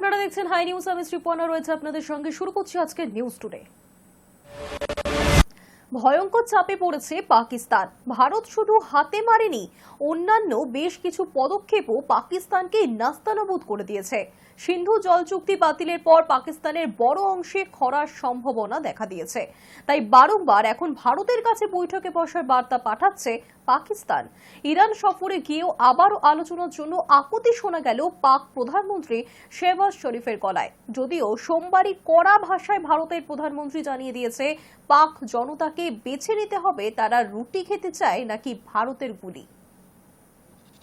আপনারা দেখছেন high news. আমি শ্রীপর্ণা রয়েছে আপনাদের সঙ্গে। শুরু করছি আজকের নিউজ টুডে। ভয়ঙ্কর চাপে পড়েছে পাকিস্তান। ভারত শুধু হাতে মারেনি, অন্যান্য বেশ কিছু পদক্ষেপও পাকিস্তানকে নাস্তানাবুদ করে দিয়েছে। সিন্ধু জল চুক্তি বাতিলের পর পাকিস্তানের বড় অংশে খরার সম্ভাবনা দেখা দিয়েছে। তাই বারংবার এখন ভারতের কাছে বৈঠকে বসার বার্তা পাঠাচ্ছে পাকিস্তান। ইরান সফরে গিয়েও আবারও আলোচনার জন্য আকুতি শোনা গেল পাক প্রধানমন্ত্রী শেহবাজ শরীফের গলায়। যদিও সোমবারই কড়া ভাষায় ভারতের প্রধানমন্ত্রী জানিয়ে দিয়েছে পাক জনতাকে বেছে নিতে হবে তারা রুটি খেতে চায় নাকি ভারতের গুলি।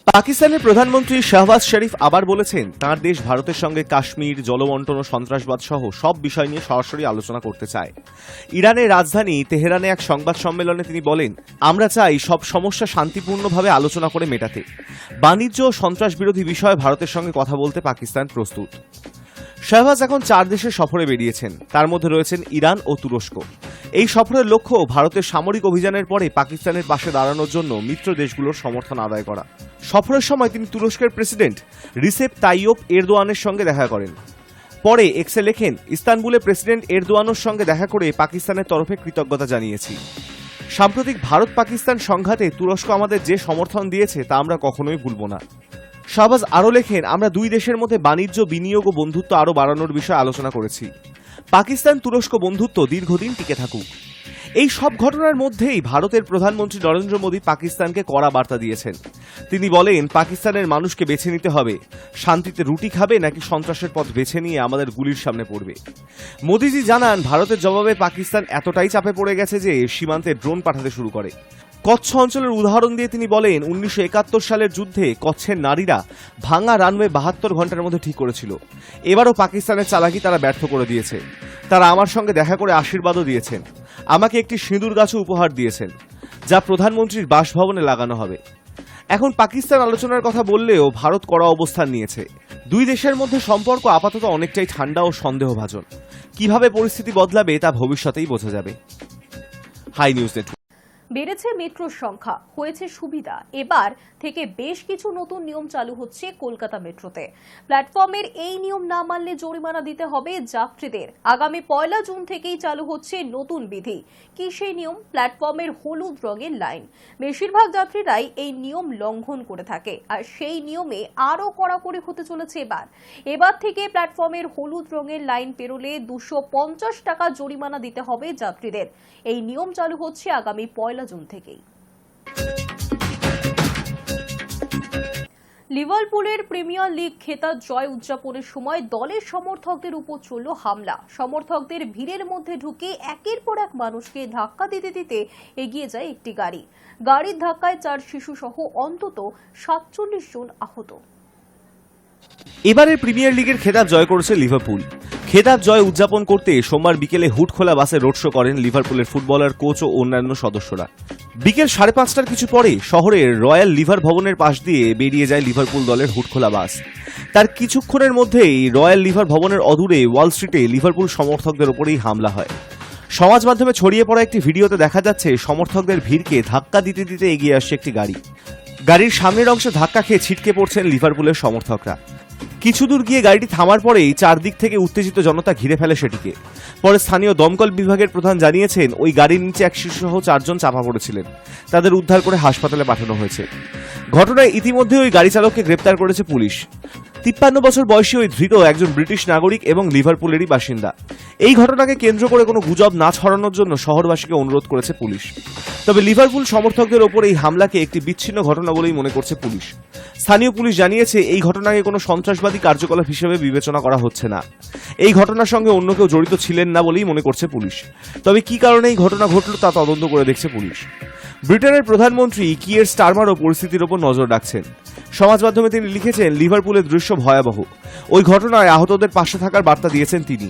পাকিস্তানের প্রধানমন্ত্রী শাহবাজ শরীফ আবার বলেছেন তাঁর দেশ ভারতের সঙ্গে কাশ্মীর, জলবণ্টন ও সন্ত্রাসবাদ সহ সব বিষয় নিয়ে সরাসরি আলোচনা করতে চায়। ইরানের রাজধানী তেহরানে এক সংবাদ সম্মেলনে তিনি বলেন, আমরা চাই সব সমস্যা শান্তিপূর্ণভাবে আলোচনা করে মেটাতে। বাণিজ্য ও সন্ত্রাস বিরোধী বিষয়ে ভারতের সঙ্গে কথা বলতে পাকিস্তান প্রস্তুত। শাহবাজ এখন 4 দেশের সফরে বেরিয়েছেন, তার মধ্যে রয়েছেন ইরান ও তুরস্ক। এই সফরের লক্ষ্য ভারতের সামরিক অভিযানের পরে পাকিস্তানের পাশে দাঁড়ানোর জন্য মিত্র দেশগুলোর সমর্থন আদায় করা। সফরের সময় তিনি তুরস্কের প্রেসিডেন্ট রিসেপ তাইয়্যিপ এরদোয়ানের সঙ্গে দেখা করেন। পরে এক্সে লেখেন, ইস্তানবুলে প্রেসিডেন্ট এরদোয়ানের সঙ্গে দেখা করে পাকিস্তানের তরফে কৃতজ্ঞতা জানিয়েছি। সাম্প্রতিক ভারত পাকিস্তান সংঘাতে তুরস্ক আমাদের যে সমর্থন দিয়েছে তা আমরা কখনোই ভুলব না। শাহবাজ আরও লেখেন, আমরা দুই দেশের মধ্যে বাণিজ্য, বিনিয়োগ ও বন্ধুত্ব আরও বাড়ানোর বিষয়ে আলোচনা করেছি। পাকিস্তান তুরস্ক বন্ধুত্ব দীর্ঘদিন টিকে থাকুক। এই সব ঘটনার মধ্যেই ভারতের প্রধানমন্ত্রী নরেন্দ্র মোদী পাকিস্তানকে কড়া বার্তা দিয়েছেন। তিনি বলেন, পাকিস্তানের মানুষকে বেছে নিতে হবে শান্তিতে রুটি খাবে নাকি সন্ত্রাসের পথ বেছে নিয়ে আমাদের গুলির সামনে পড়বে। মোদীজি জানান, ভারতের জবাবে পাকিস্তান এতটাই চাপে পড়ে গেছে যে সীমান্তে ড্রোন পাঠাতে শুরু করে। কচ্ছ অঞ্চলের উদাহরণ দিয়ে তিনি বলেন, 1971 সালের যুদ্ধে কচ্ছের নারীরা ভাঙা রানওয়ে 72 ঘন্টার মধ্যে ঠিক করেছিল। এবারও পাকিস্তানের চালাকি তারা ব্যর্থ করে দিয়েছে। তারা আমার সঙ্গে দেখা করে আশীর্বাদও দিয়েছেন, আমাকে একটি সিঁদুর গাছও উপহার দিয়েছেন, যা প্রধানমন্ত্রীর বাসভবনে লাগানো হবে। এখন পাকিস্তান আলোচনার কথা বললেও ভারত কড়া অবস্থান নিয়েছে। দুই দেশের মধ্যে সম্পর্ক আপাতত অনেকটাই ঠান্ডা ও সন্দেহভাজন। কিভাবে পরিস্থিতি বদলাবে তা ভবিষ্যতেই বোঝা যাবে। Hi news Network. বেড়েছে মেট্রোর সংখ্যা, হয়েছে সুবিধা। এবার থেকে বেশ কিছু নতুন নিয়ম চালু হচ্ছে কলকাতা মেট্রোতে। প্ল্যাটফর্মের এই নিয়ম না মানলে জরিমানা দিতে হবে যাত্রীদের। আগামী 1 জুন থেকেই চালু হচ্ছে নতুন বিধি। কি সেই নিয়ম? প্ল্যাটফর্মের হলুদ রঙের লাইন। বেশিরভাগ যাত্রীরাই এই নিয়ম লঙ্ঘন করে থাকে, আর সেই নিয়মে আরও কড়াকড়ি হতে চলেছে এবার থেকে প্ল্যাটফর্মের হলুদ রঙের লাইন পেরোলে 250 টাকা জরিমানা দিতে হবে যাত্রীদের। এই নিয়ম চালু হচ্ছে আগামী 1 জুন থেকেই। লিভারপুলের প্রিমিয়ার লিগ খেতাব জয় উদযাপনের সময় দলের সমর্থকদের উপর চলল হামলা। সমর্থকদের ভিড়ের মধ্যে ঢুকে একের পর এক মানুষকে ধাক্কা দিতে দিতে এগিয়ে যায় একটি গাড়ি। গাড়ির ধাক্কায় 4 শিশু সহ অন্তত 47 জন আহত। এবারের প্রিমিয়ার লিগের খেতাব জয় করেছে লিভারপুল। খেতাব জয় উদযাপন করতে সোমবার বিকেলে হুডখোলা বাসে রোড শো করেন লিভারপুলের ফুটবলার, কোচ ও অন্যান্য সদস্যরা। বিকেল 5:30টার কিছু পরে শহরের রয়্যাল লিভার ভবনের পাশ দিয়ে বেরিয়ে যায় লিভারপুল দলের হুডখোলা বাস। তার কিছুক্ষণের মধ্যেই রয়্যাল লিভার ভবনের অদূরে ওয়াল স্ট্রিটে লিভারপুল সমর্থকদের ওপরেই হামলা হয়। সমাজ মাধ্যমে ছড়িয়ে পড়া একটি ভিডিওতে দেখা যাচ্ছে সমর্থকদের ভিড়কে ধাক্কা দিতে দিতে এগিয়ে আসছে একটি গাড়ি। গাড়ির সামনের অংশে ধাক্কা খেয়ে ছিটকে পড়ছেন লিভারপুলের সমর্থকরা। কিছু দূর গিয়ে গাড়িটি থামার পরেই চারদিক থেকে উত্তেজিত জনতা ঘিরে ফেলে সেটিকে। পরে স্থানীয় দমকল বিভাগের প্রধান জানিয়েছেন, ওই গাড়ির নিচে 1 শিশুসহ 4 জন চাপা পড়েছিলেন। তাদের উদ্ধার করে হাসপাতালে পাঠানো হয়েছে। ঘটনায় ইতিমধ্যে ওই গাড়ি চালককে গ্রেপ্তার করেছে পুলিশ। 53 বছর বয়সী ওই ধৃত একজন ব্রিটিশ নাগরিক এবং লিভারপুলেরই বাসিন্দা। এই ঘটনাকে কেন্দ্র করে কোনো গুজব না ছড়ানোর জন্য শহরবাসীকে অনুরোধ করেছে পুলিশ। তবে লিভারপুল সমর্থকদের ওপর এই হামলাকে একটি বিচ্ছিন্ন ঘটনা বলেই মনে করছে পুলিশ। স্থানীয় পুলিশ জানিয়েছে, এই ঘটনাকে কোনো সন্ত্রাসবাদী কার্যকলাপ হিসেবে বিবেচনা করা হচ্ছে না। এই ঘটনার সঙ্গে অন্য কেউ জড়িত ছিলেন না বলেই মনে করছে পুলিশ। তবে কি কারণে এই ঘটনা ঘটল তা তদন্ত করে দেখছে পুলিশ। ব্রিটেনের প্রধানমন্ত্রী কিয়ের স্টারমারও পরিস্থিতির ওপর নজর রাখছেন। সমাজ মাধ্যমে তিনি লিখেছেন, লিভারপুলের দৃশ্য ভয়াবহ। ওই ঘটনায় আহতদের পাশে থাকার বার্তা দিয়েছেন তিনি।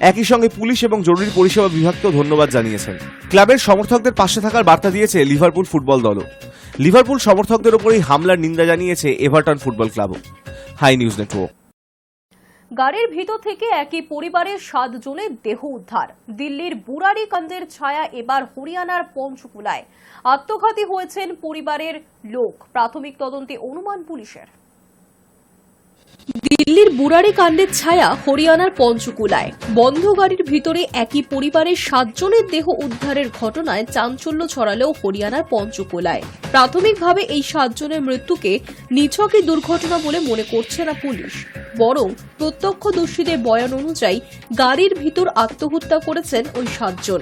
একই সঙ্গে পুলিশ এবং জরুরি পরিষেবা বিভাগকেও ধন্যবাদ জানিয়েছেন। ক্লাবের সমর্থকদের পাশে থাকার বার্তা দিয়েছে লিভারপুল ফুটবল দলও। লিভারপুল সমর্থকদের ওপরই হামলার নিন্দা জানিয়েছে এভারটন ফুটবল ক্লাবও। Hi news network. গাড়ির ভিতর থেকে একই পরিবারের 7 জনের দেহ উদ্ধার। দিল্লির বুরারিকান্দের ছায়া এবার হরিয়ানার পঞ্চকুলায়। আত্মঘাতী হয়েছেন পরিবারের লোক, প্রাথমিক তদন্তে অনুমান পুলিশের। দিল্লি দিল্লির বুরারি কাণ্ডের ছায়া হরিয়ানার পঞ্চকুলায়। বন্ধ গাড়ির ভিতরে একই পরিবারের 7 জনের দেহ উদ্ধারের ঘটনায় চাঞ্চল্য ছড়ালেও হরিয়ানার পঞ্চকুলায়। প্রাথমিকভাবে এই 7 জনের মৃত্যুকে নিছকই দুর্ঘটনা বলে মনে করছে না পুলিশ, বরং প্রত্যক্ষদর্শীদের বয়ান অনুযায়ী গাড়ির ভিতর আত্মহত্যা করেছেন ওই 7 জন।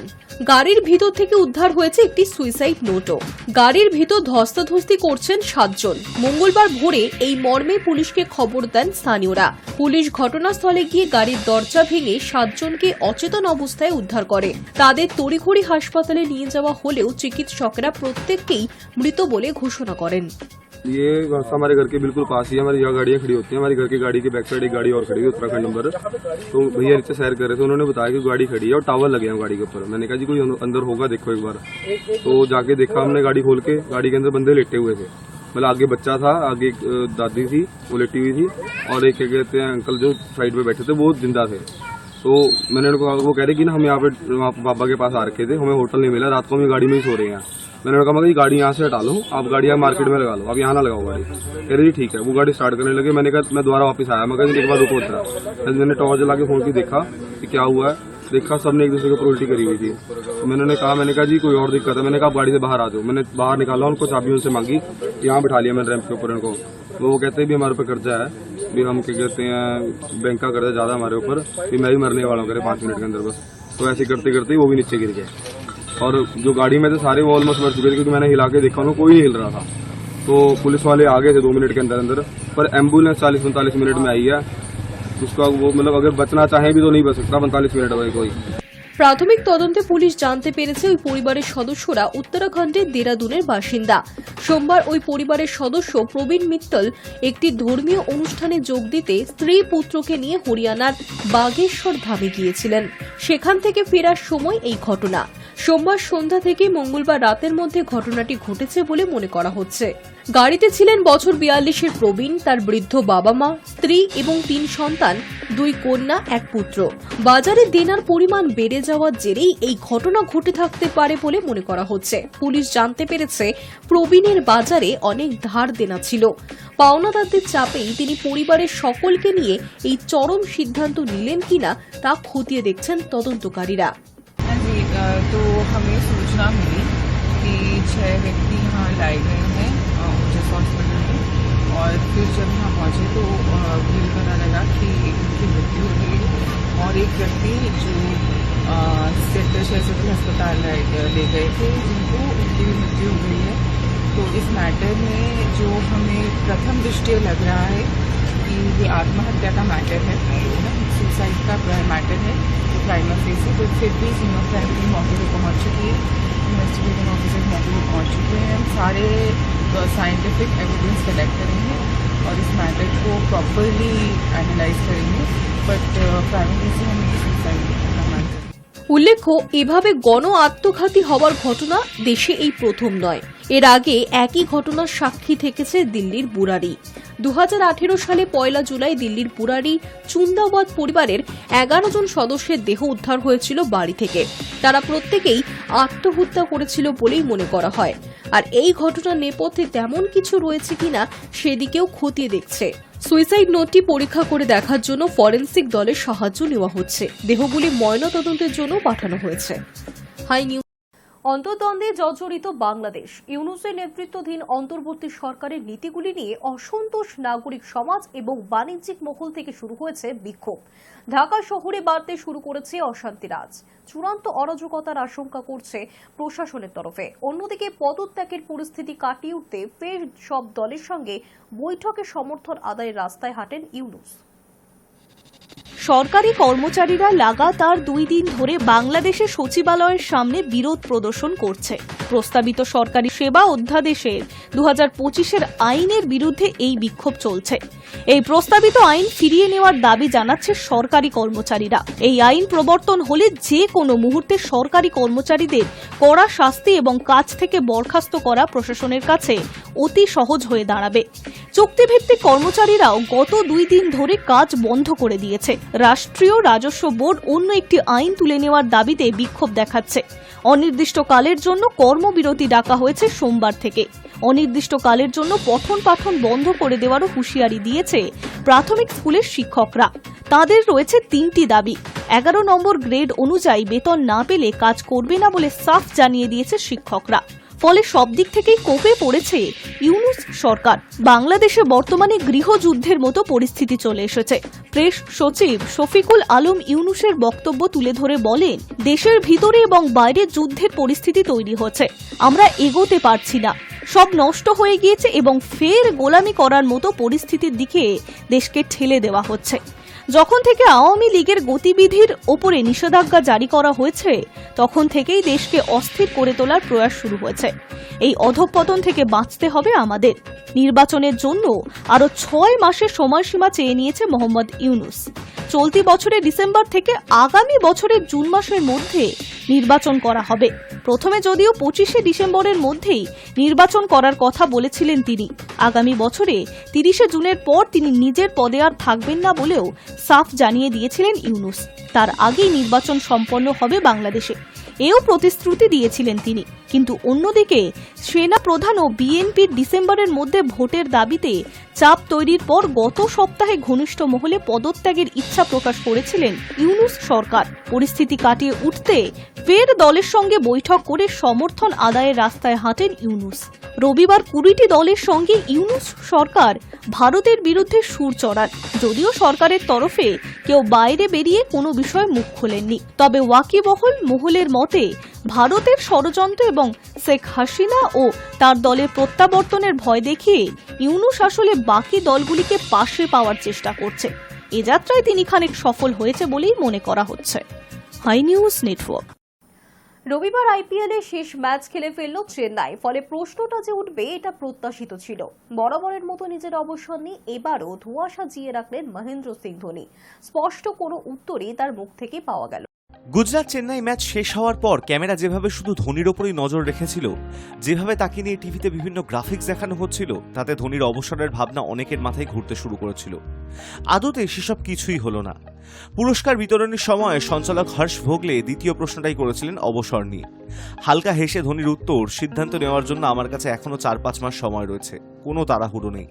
গাড়ির ভিতর থেকে উদ্ধার হয়েছে একটি সুইসাইড নোটও। গাড়ির ভিতর ধস্তাধস্তি করছেন 7 জন। মঙ্গলবার ভোরে এই মর্মে পুলিশকে খবর দেন স্থানীয়রা। পুলিশ ঘটনাস্থলে গিয়ে গাড়ির দরজা ভেঙে 7 জনকে অচেতন অবস্থায় উদ্ধার করে। তাদের তড়িঘড়ি হাসপাতালে নিয়ে যাওয়া হলেও চিকিৎসকরা প্রত্যেককেই মৃত বলে ঘোষণা করেন। ये रास्ता हमारे घर के बिल्कुल पास ही है। हमारी यहाँ गाड़ियाँ खड़ी होती हैं। हमारी घर की गाड़ी के बैक साइड एक गाड़ी और खड़ी है, उत्तराखंड नंबर। तो भैया नीचे सैर कर रहे थे, उन्होंने बताया कि गाड़ी खड़ी है और टावर लगे हैं गाड़ी के ऊपर। मैंने कहा जी कोई अंदर होगा, देखो एक बार। तो जाके देखा हमने, गाड़ी खोल के गाड़ी के अंदर बंदे लेटे हुए थे। मतलब आगे बच्चा था, आगे एक दादी थी वो लेटी हुई थी, और एक क्या कहते हैं अंकल जो साइड पे बैठे थे वो जिंदा थे। तो मैंने उनको, वो कह रहे कि ना हम यहाँ पे पापा के पास आ रखे थे, हमें होटल नहीं मिला, रात को हम गाड़ी में ही सो रहे हैं। मैंने कहा मैं गाड़ी यहाँ से हटा लो, आप गाड़ी यहाँ मार्केट में लगा लो, आप यहाँ ना लगाओ गाड़ी। कह रही जी ठीक है। वो गाड़ी स्टार्ट करने लगे। मैंने कहा मैं दोबारा वापस आया, मैं कहा एक बार रुको उतरा। मैंने टॉर्च जला के फोन की देखा कि क्या हुआ है। देखा सबने एक दूसरे के ऊपर उल्टी करी हुई थी। मैंने कहा जी कोई और दिक्कत है। मैंने कहा आप गाड़ी से बाहर आ जाओ। मैंने बाहर निकाला, उनको चाबी उनसे मांगी, यहाँ बिठा लिया मैंने रैंप के ऊपर इनको। वो कहते हैं भी हमारे ऊपर कर्जा है, भी हम क्या कहते हैं बैंक का कर्जा ज्यादा हमारे ऊपर, भी मैं भी मरने वाला हूँ, करे 5 मिनट के अंदर बस। तो ऐसे करते करते वो भी नीचे गिर गए, और जो गाड़ी में थे सारे वो ऑलमोस्ट मर चुके थे, क्योंकि मैंने हिला के देखा उनको कोई नहीं हिल रहा था। तो पुलिस वाले आ गए थे 2 मिनट के अंदर अंदर, पर एम्बुलेंस 40-45 मिनट में आई है। उसका वो मतलब अगर बचना चाहे भी तो नहीं बच सकता 45 मिनट में कोई। প্রাথমিক তদন্তে পুলিশ জানতে পেরেছে ওই পরিবারের সদস্যরা উত্তরাখণ্ডের দেরাদুনের বাসিন্দা। সোমবার ওই পরিবারের সদস্য প্রবীণ মিত্তল একটি ধর্মীয় অনুষ্ঠানে যোগ দিতে স্ত্রী পুত্রকে নিয়ে হরিয়ানার বাগেশ্বর ধামে গিয়েছিলেন। সেখান থেকে ফেরার সময় এই ঘটনা। সোমবার সন্ধ্যা থেকে মঙ্গলবার রাতের মধ্যে ঘটনাটি ঘটেছে বলে মনে করা হচ্ছে। গাড়িতে ছিলেন বছর 42-এর প্রবীণ, তার বৃদ্ধ বাবা মা, স্ত্রী এবং 3 সন্তান, 2 কন্যা 1 পুত্র। বাজারে দেনার পরিমাণ বেড়ে যাওয়ার জেরেই এই ঘটনা ঘটে থাকতে পারে বলে মনে করা হচ্ছে। পুলিশ জানতে পেরেছে প্রবীণের বাজারে অনেক ধার দেনা ছিল। পাওনাদারদের চাপেই তিনি পরিবারের সকলকে নিয়ে এই চরম সিদ্ধান্ত নিলেন কিনা তা খতিয়ে দেখছেন তদন্তকারীরা। तो हमें सूचना मिली कि 6 व्यक्ति यहाँ लाए गए हैं जिस हॉस्पिटल में, और फिर जब यहाँ पहुँचे तो बिल पता लगा कि एक की मृत्यु हो गई और एक व्यक्ति जो सेक्टर 6 सिविल अस्पताल ले गए थे जिनको उनकी भी मृत्यु हो गई है। तो इस मैटर में जो हमें प्रथम दृष्टया लग रहा है कि ये आत्महत्या का मैटर है, सुसाइड का मैटर है प्राइमर फेस से। तो फिर भी सीनियर क्राइम टीम मौके पर पहुँच चुकी है, इन्वेस्टिगेटिंग ऑफिसर मौके पर पहुँच चुके हैं। हम सारे साइंटिफिक एविडेंस कलेक्ट करेंगे और इस मैटर को प्रॉपरली एनालाइज करेंगे, बट प्राइमरी से हम सुसाइड का मैटर। উল্লেখ্য, এভাবে গণ আত্মঘাতী হওয়ার ঘটনা দেশে এই প্রথম নয়। এর আগে একই ঘটনার সাক্ষী থেকেছে দিল্লির বুরারি। 2018 সালে 1 জুলাই দিল্লির বুরারি চুন্দাওয়াত পরিবারের 11 জন সদস্যের দেহ উদ্ধার হয়েছিল বাড়ি থেকে। তারা প্রত্যেকেই আত্মহত্যা করেছিল বলেই মনে করা হয়। আর এই ঘটনার নেপথ্যে তেমন কিছু রয়েছে কিনা সেদিকেও খতিয়ে দেখছে। সুইসাইড নোটটি পরীক্ষা করে দেখার জন্য ফরেনসিক দলের সাহায্য নেওয়া হচ্ছে। দেহগুলি ময়নাতদন্তের জন্য পাঠানো হয়েছে। High news. অন্তর্দ্বন্দ্বে জর্জরিত বাংলাদেশ। ইউনূসের নেতৃত্বাধীন অন্তর্বর্তী সরকারের নীতিগুলি নিয়ে অসন্তোষ নাগরিক সমাজ এবং বাণিজ্যিক মহল থেকে শুরু হয়েছে বিক্ষোভ। ঢাকা শহরে বাড়তে শুরু করেছে অশান্তিরাজ। চূড়ান্ত অরাজকতার আশঙ্কা করছে প্রশাসনের তরফে। অন্যদিকে পদত্যাগের পরিস্থিতি কাটিয়ে উঠতে ফের সব দলের সঙ্গে বৈঠকে সমর্থন আদায়ের রাস্তায় হাঁটেন ইউনূস। সরকারি কর্মচারীরা লাগাতার 2 দিন ধরে বাংলাদেশের সচিবালয়ের সামনে বিরোধ প্রদর্শন করছে। প্রস্তাবিত সরকারি সেবা অধ্যাদেশের 2025-এর আইনের বিরুদ্ধে এই বিক্ষোভ চলছে। এই প্রস্তাবিত আইন ফিরিয়ে নেওয়ার দাবি জানাচ্ছে সরকারি কর্মচারীরা। এই আইন প্রবর্তন হলে যে কোনো মুহূর্তে সরকারি কর্মচারীদের কড়া শাস্তি এবং কাজ থেকে বরখাস্ত করা প্রশাসনের কাছে অতি সহজ হয়ে দাঁড়াবে। চুক্তিভিত্তিক কর্মচারীরাও গত 2 দিন ধরে কাজ বন্ধ করে দিয়েছে। রাষ্ট্রীয় রাজস্ব বোর্ড অন্য একটি আইন তুলে নেওয়ার দাবিতে বিক্ষোভ দেখাচ্ছে। অনির্দিষ্টকালের জন্য কর্মবিরতি ডাকা হয়েছে সোমবার থেকে। অনির্দিষ্টকালের জন্য পঠন পাঠন বন্ধ করে দেওয়ারও হুঁশিয়ারি দিয়েছে প্রাথমিক স্কুলের শিক্ষকরা। তাদের রয়েছে 3টি দাবি। 11 নম্বর গ্রেড অনুযায়ী বেতন না পেলে কাজ করবে না বলে সাফ জানিয়ে দিয়েছে শিক্ষকরা। ফলে সব দিক থেকেই কোপে পড়েছে ইউনূস সরকার। বাংলাদেশে বর্তমানে গৃহযুদ্ধের মতো পরিস্থিতি চলে এসেছে। প্রেস সচিব শফিকুল আলম ইউনূসের বক্তব্য তুলে ধরে বলেন, দেশের ভিতরে এবং বাইরে যুদ্ধের পরিস্থিতি তৈরি হচ্ছে। আমরা এগোতে পারছি না, সব নষ্ট হয়ে গিয়েছে এবং ফের গোলামি করার মতো পরিস্থিতির দিকে দেশকে ঠেলে দেওয়া হচ্ছে। যখন থেকে আওয়ামী লীগের গতিবিধির ওপরে নিষেধাজ্ঞা জারি করা হয়েছে, তখন থেকেই দেশকে অস্থির করে তোলার প্রয়াস শুরু হয়েছে। এই অধঃপতন থেকে বাঁচতে হবে আমাদের। নির্বাচনের জন্য আরো 6 মাসের সময়সীমা চেয়ে নিয়েছে মোহাম্মদ ইউনূস। চলতি বছরের ডিসেম্বর থেকে আগামী বছরের জুন মাসের মধ্যে নির্বাচন করা হবে। প্রথমে যদিও 25শে ডিসেম্বরের মধ্যেই নির্বাচন করার কথা বলেছিলেন তিনি। আগামী বছরে 30শে জুনের পর তিনি নিজের পদে আর থাকবেন না বলেও সাফ জানিয়ে দিয়েছিলেন ইউনূস। তার আগেই নির্বাচন সম্পন্ন হবে বাংলাদেশে, এও প্রতিশ্রুতি দিয়েছিলেন তিনি। কিন্তু অন্যদিকে সেনা প্রধান ও বিএনপির ডিসেম্বরের মধ্যে ভোটের দাবিতে চাপ তৈরির পর গত সপ্তাহে ঘনিষ্ঠ মহলে পদত্যাগের ইচ্ছা প্রকাশ করেছিলেন ইউনূস সরকার। পরিস্থিতি কাটিয়ে উঠতে ফের দলের সঙ্গে বৈঠক করে সমর্থন আদায়ের রাস্তায় হাঁটেন ইউনূস। রবিবার 20টি দলের সঙ্গে ইউনূস সরকার ভারতের বিরুদ্ধে সুর চড়ান। যদিও সরকারের তরফে কেউ বাইরে বেরিয়ে কোনো বিষয়ে মুখ খোলেননি, তবে ওয়াকিবহল মহলের মতে ভারতের ষড়যন্ত্র এবং শেখ হাসিনা ও তার দলের প্রত্যাবর্তনের ভয় দেখিয়ে ইউনূস আসলে বাকি দলগুলিকে পাশে পাওয়ার চেষ্টা করছে। এ যাত্রায় তিনি খানিক সফল হয়েছে বলেই মনে করা হচ্ছে। Hi news Network. রবিবার আইপিএলে শেষ ম্যাচ খেলে ফেলল চেন্নাই। ফলে প্রশ্নটা যে উঠবে এটা প্রত্যাশিত ছিল। বরাবরের মতো নিজের অবসর নিয়ে এবারও ধোঁয়া সাজিয়ে রাখলেন মহেন্দ্র সিং ধোনি। স্পষ্ট কোনো উত্তরই তার মুখ থেকে পাওয়া গেল। গুজরাট চেন্নাই ম্যাচ শেষ হওয়ার পর ক্যামেরা যেভাবে শুধু ধোনির ওপরই নজর রেখেছিল, যেভাবে তাকে নিয়ে টিভিতে বিভিন্ন গ্রাফিক্স দেখানো হচ্ছিল, তাতে ধোনির অবসরের ভাবনা অনেকের মাথায় ঘুরতে শুরু করেছিল। আদতে সেসব কিছুই হলো না। পুরস্কার বিতরণের সময় সঞ্চালক হর্ষ ভোগলে দ্বিতীয় প্রশ্নটাই করেছিলেন অবসর নিয়ে। হালকা হেসে ধোনির উত্তর, সিদ্ধান্ত নেওয়ার জন্য আমার কাছে এখনো 4-5 মাস সময় রয়েছে, কোনো তাড়াহুড়ো নেই।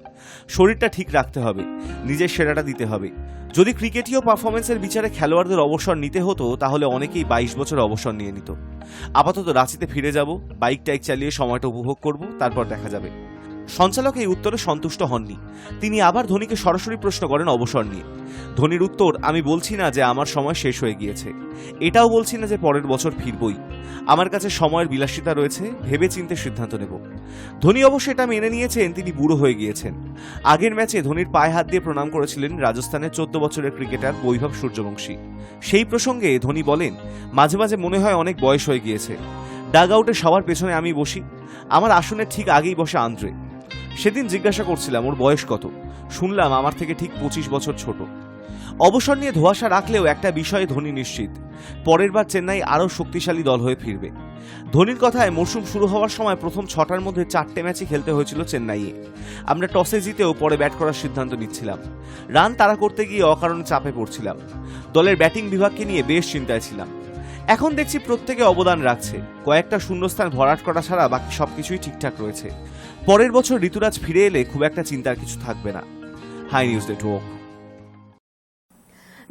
শরীরটা ঠিক রাখতে হবে, নিজের সেরাটা দিতে হবে। যদি ক্রিকেটীয় পারফরমেন্সের বিচারে খেলোয়াড়দের অবসর নিতে হতো, তাহলে অনেকেই 22 বছর অবসর নিয়ে নিত। আপাতত রাঁচিতে ফিরে যাব, বাইক টাইক চালিয়ে সময়টা উপভোগ করব, তারপর দেখা যাবে। সঞ্চালক এই উত্তরে সন্তুষ্ট হননি। তিনি আবার ধোনিকে সরাসরি প্রশ্ন করেন অবসর নিয়ে। ধোনির উত্তর, আমি বলছি না যে আমার সময় শেষ হয়ে গিয়েছে, এটাও বলছি না যে পরের বছর ফিরবই। আমার কাছে সময়ের বিলাসিতা রয়েছে, ভেবে চিন্তে সিদ্ধান্ত নেব। ধোনি অবশ্য এটা মেনে নিয়েছেন তিনি বুড়ো হয়ে গিয়েছেন। আগের ম্যাচে ধোনির পায়ে হাত দিয়ে প্রণাম করেছিলেন রাজস্থানের 14 বছরের ক্রিকেটার বৈভব সূর্যবংশী। সেই প্রসঙ্গে ধোনি বলেন, মাঝে মাঝে মনে হয় অনেক বয়স হয়ে গিয়েছে। ডাগ আউটে সবার পেছনে আমি বসি, আমার আসনের ঠিক আগেই বসে আন্দ্রে। সেদিন জিজ্ঞাসা করছিলাম ওর বয়স কত, শুনলাম আমার থেকে ঠিক 25 বছর ছোট। অবসর নিয়ে ধোঁয়াশা রাখলেও একটা বিষয়ে ধোনি নিশ্চিত, পরের বার চেন্নাই আরও শক্তিশালী দল হয়ে ফিরবে। ধোনির কথায় মরশুম শুরু হওয়ার সময় প্রথম 6টার মধ্যে 4টে ম্যাচই খেলতে হয়েছিল চেন্নাইয়ে। আমরা টসে জিতেও পরে ব্যাট করার সিদ্ধান্ত নিচ্ছিলাম। রান তাড়া করতে গিয়ে অকারণে চাপে পড়ছিলাম। দলের ব্যাটিং বিভাগকে নিয়ে বেশ চিন্তায় ছিলাম। এখন দেখছি প্রত্যেকে অবদান রাখছে, কয়েকটা শূন্যস্থান ভরাট করা ছাড়া বাকি সবকিছুই ঠিকঠাক রয়েছে। পরের বছর ঋতুরাজ ফিরে এলে খুব একটা চিন্তার কিছু থাকবে না। Hi news Network.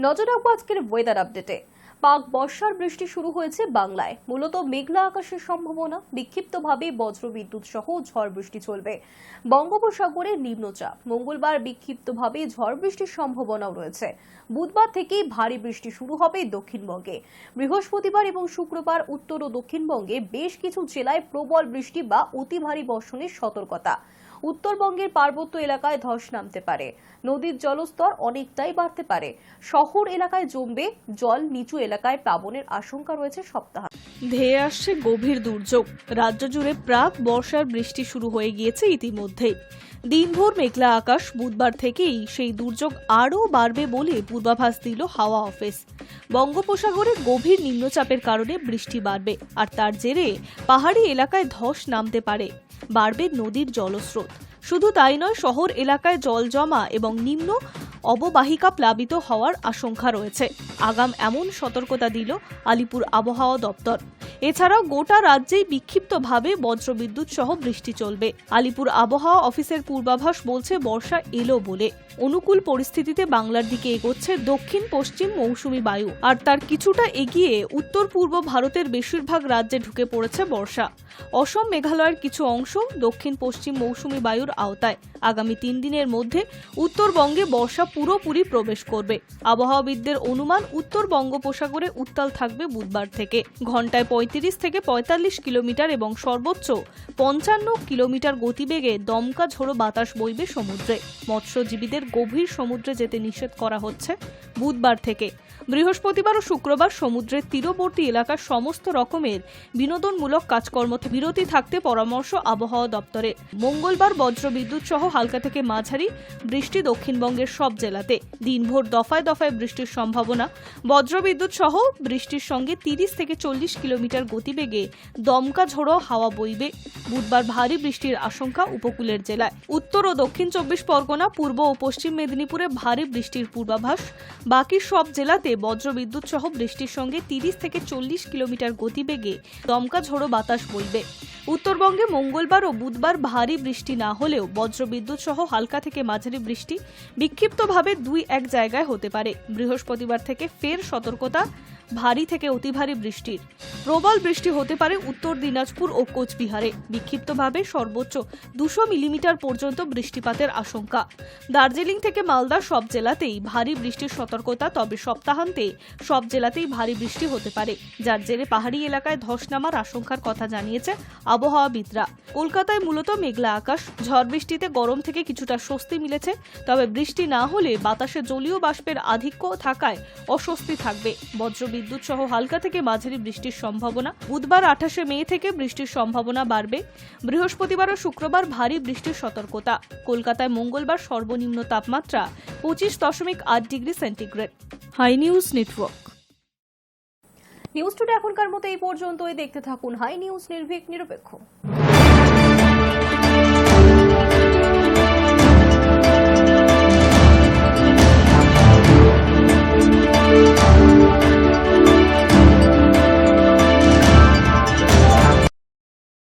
নজর রাখবো আজকের ওয়েদার আপডেটে। পাক বর্ষার বৃষ্টি শুরু হয়েছে বাংলায়। মূলত মেঘলা আকাশের সম্ভাবনা, বিক্ষিপ্তভাবে বজ্রবিদ্যুৎ সহ ঝড় বৃষ্টি চলবে। বঙ্গোপসাগরে নিম্নচাপ, মঙ্গলবার বিক্ষিপ্তভাবে ঝড় বৃষ্টির সম্ভাবনাও রয়েছে। বুধবার থেকেই ভারী বৃষ্টি শুরু হবে দক্ষিণবঙ্গে। বৃহস্পতিবার এবং শুক্রবার উত্তর ও দক্ষিণবঙ্গে বেশ কিছু জেলায় প্রবল বৃষ্টি বা অতি ভারী বর্ষণের সতর্কতা। উত্তরবঙ্গের পার্বত্য এলাকায় ধস নামতে পারে। নদীর জলস্তর অনেকটাই বাড়তে পারে। শহর এলাকায় জমবে জল, নিচু এলাকায় প্লাবনের আশঙ্কা রয়েছে সপ্তাহ। ধেয়ে আসছে গভীর দুর্যোগ। রাজ্য জুড়ে প্রাক বর্ষার বৃষ্টি শুরু হয়ে গিয়েছে ইতিমধ্যেই। দিনভর মেঘলা আকাশ, বুধবার থেকেই সেই দুর্যোগ আরও বাড়বে বলে পূর্বাভাস দিল হাওয়া অফিস। বঙ্গোপসাগরে গভীর নিম্নচাপের কারণে বৃষ্টি বাড়বে, আর তার জেরে পাহাড়ি এলাকায় ধস নামতে পারে। বাড়বে নদীর জলস্রোত। শুধু তাই নয়, শহর এলাকায় জল জমা এবং নিম্ন অববাহিকা প্লাবিত হওয়ার আশঙ্কা রয়েছে। আগাম এমন সতর্কতা দিল আলিপুর আবহাওয়া দপ্তর। এছাড়াও গোটা রাজ্যেই বিক্ষিপ্তভাবে বজ্রবিদ্যুৎ সহ বৃষ্টি চলবে। আলিপুর আবহাওয়া অফিসের পূর্বাভাস বলছে বর্ষা এলো বলে। অনুকূল পরিস্থিতিতে বাংলার দিকে এগোচ্ছে দক্ষিণ পশ্চিম মৌসুমী বায়ু, আর তার কিছুটা এগিয়ে উত্তর পূর্ব ভারতের বেশিরভাগ রাজ্যে ঢুকে পড়েছে বর্ষা। অসম মেঘালয়ের কিছু অংশ দক্ষিণ পশ্চিম মৌসুমী বায়ুর আওতায়। আগামী ৩ দিনের মধ্যে উত্তরবঙ্গে বর্ষা পুরোপুরি প্রবেশ করবে। আবহাওয়াবিদদের অনুমান উত্তর বঙ্গোপসাগরে উত্তাল থাকবে বুধবার থেকে। ঘন্টায় ৩৫ থেকে ৪৫ কিলোমিটার এবং সর্বোচ্চ ৫৫ কিলোমিটার গতিবেগে দমকা ঝোড়ো বাতাস বইবে সমুদ্রে। মৎস্যজীবীদের গভীর সমুদ্রে যেতে নিষেধ করা হচ্ছে বুধবার থেকে। বৃহস্পতিবার ও শুক্রবার সমুদ্রের তীরবর্তী এলাকার সমস্ত রকমের বিনোদনমূলক কর্মকর্ম বিরতি থাকতে পরামর্শ আবহাওয়া দপ্তরের। মঙ্গলবার বজ্রবিদ্যুৎ সহ হালকা থেকে মাঝারি বৃষ্টি দক্ষিণবঙ্গের সব জেলাতে। দিনভর দফায় দফায় বৃষ্টির সম্ভাবনা। বজ্রবিদ্যুৎ সহ বৃষ্টির সঙ্গে ৩০ থেকে ৪০ কিলোমিটার গতিবেগে দমকা ঝোড়ো হাওয়া বইবে। বুধবার ভারী বৃষ্টির আশঙ্কা উপকূলের জেলায়। উত্তর ও দক্ষিণ ২৪ পরগনা, পূর্ব ও পশ্চিম মেদিনীপুরে ভারী বৃষ্টির পূর্বাভাস। বাকি সব জেলাতে বজ্রবিদ্যুৎ সহ বৃষ্টির সঙ্গে ৩০ থেকে ৪০ কিলোমিটার গতিবেগে দমকা ঝোড়ো বাতাস বইবে। উত্তরবঙ্গে মঙ্গলবার ও বুধবার ভারী বৃষ্টি না হলেও বজ্রবিদ্যুৎ সহ হালকা থেকে মাঝারি বৃষ্টি বিক্ষিপ্তভাবে ২-১ জায়গায় হতে পারে। বৃহস্পতিবার থেকে ফের সতর্কতা ভারী থেকে অতি ভারী বৃষ্টির। প্রবল বৃষ্টি হতে পারে উত্তর দিনাজপুর ও কোচবিহারে। বিক্ষিপ্তভাবে সর্বোচ্চ ২০০ মিলিমিটার পর্যন্ত বৃষ্টিপাতের আশঙ্কা। দার্জিলিং থেকে মালদা সব জেলাতেই ভারী বৃষ্টির সতর্কতা। তবে সপ্তাহান্তে সব জেলাতেই ভারী বৃষ্টি হতে পারে, যার জেরে পাহাড়ি এলাকায় ধস নামার আশঙ্কার কথা জানিয়েছে আবহাওয়াবিদরা। কলকাতায় মূলত মেঘলা আকাশ। ঝড় বৃষ্টিতে গরম থেকে কিছুটা স্বস্তি মিলেছে। তবে বৃষ্টি না হলে বাতাসে জলীয় বাষ্পের আধিক্য থাকায় অস্বস্তি থাকবে। বজ্রবিদ্যুৎ সহ হালকা থেকে মাঝারি বৃষ্টির সম্ভাবনা। বুধবার ২৮শে মে থেকে বৃষ্টির সম্ভাবনা বাড়বে। বৃহস্পতিবার ও শুক্রবার ভারী বৃষ্টির সতর্কতা। কলকাতায় মঙ্গলবার সর্বনিম্ন তাপমাত্রা ২৫.৮ degree centigrade. Hi news Network. News today এখনকার মতো এই পর্যন্তই। দেখতে থাকুন হাই নিউজ, নির্ভীক নিরপেক্ষ।